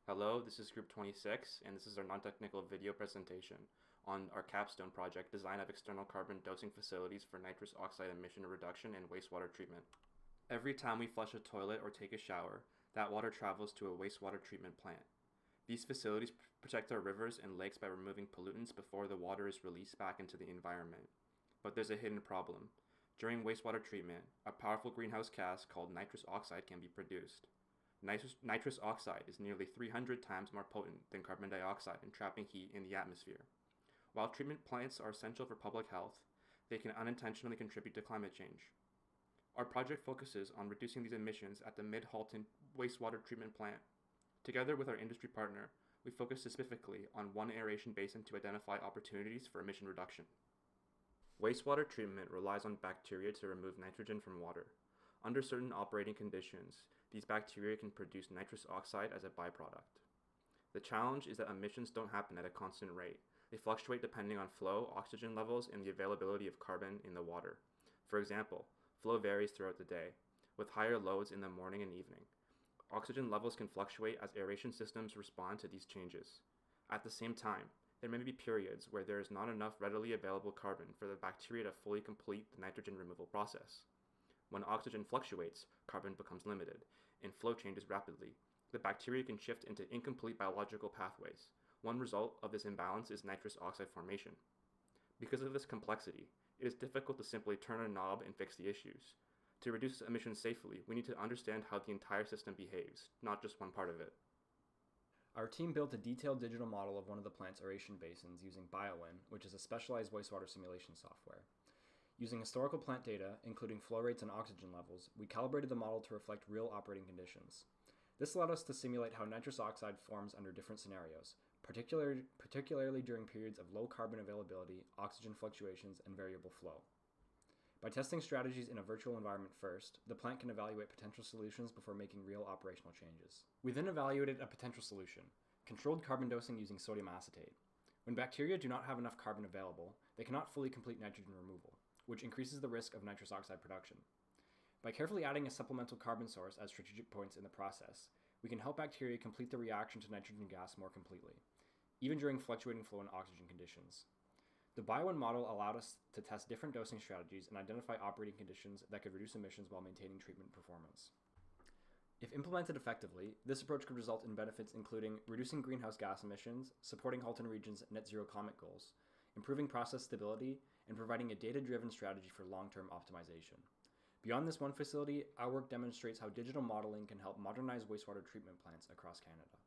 Hello, this is Group 26, and this is our non-technical video presentation on our Capstone project, design of external carbon dosing facilities for nitrous oxide emission reduction and wastewater treatment. Every time we flush a toilet or take a shower, that water travels to a wastewater treatment plant. These facilities protect our rivers and lakes by removing pollutants before the water is released back into the environment. But there's a hidden problem. During wastewater treatment, a powerful greenhouse gas called nitrous oxide can be produced. Nitrous oxide is nearly 300 times more potent than carbon dioxide in trapping heat in the atmosphere. While treatment plants are essential for public health, they can unintentionally contribute to climate change. Our project focuses on reducing these emissions at the Mid-Halton wastewater treatment plant. Together with our industry partner, we focus specifically on one aeration basin to identify opportunities for emission reduction. Wastewater treatment relies on bacteria to remove nitrogen from water. Under certain operating conditions, these bacteria can produce nitrous oxide as a byproduct. The challenge is that emissions don't happen at a constant rate. They fluctuate depending on flow, oxygen levels, and the availability of carbon in the water. For example, flow varies throughout the day, with higher loads in the morning and evening. Oxygen levels can fluctuate as aeration systems respond to these changes. At the same time, there may be periods where there is not enough readily available carbon for the bacteria to fully complete the nitrogen removal process. When oxygen fluctuates, carbon becomes limited, and flow changes rapidly. The bacteria can shift into incomplete biological pathways. One result of this imbalance is nitrous oxide formation. Because of this complexity, it is difficult to simply turn a knob and fix the issues. To reduce emissions safely, we need to understand how the entire system behaves, not just one part of it. Our team built a detailed digital model of one of the plant's aeration basins using BioWin, which is a specialized wastewater simulation software. Using historical plant data, including flow rates and oxygen levels, we calibrated the model to reflect real operating conditions. This allowed us to simulate how nitrous oxide forms under different scenarios, particularly during periods of low carbon availability, oxygen fluctuations, and variable flow. By testing strategies in a virtual environment first, the plant can evaluate potential solutions before making real operational changes. We then evaluated a potential solution, controlled carbon dosing using sodium acetate. When bacteria do not have enough carbon available, they cannot fully complete nitrogen removal, which increases the risk of nitrous oxide production. By carefully adding a supplemental carbon source at strategic points in the process, we can help bacteria complete the reaction to nitrogen gas more completely, even during fluctuating flow and oxygen conditions. The BioWin model allowed us to test different dosing strategies and identify operating conditions that could reduce emissions while maintaining treatment performance. If implemented effectively, this approach could result in benefits including reducing greenhouse gas emissions, supporting Halton Region's net zero climate goals, improving process stability, and providing a data-driven strategy for long-term optimization. Beyond this one facility, our work demonstrates how digital modeling can help modernize wastewater treatment plants across Canada.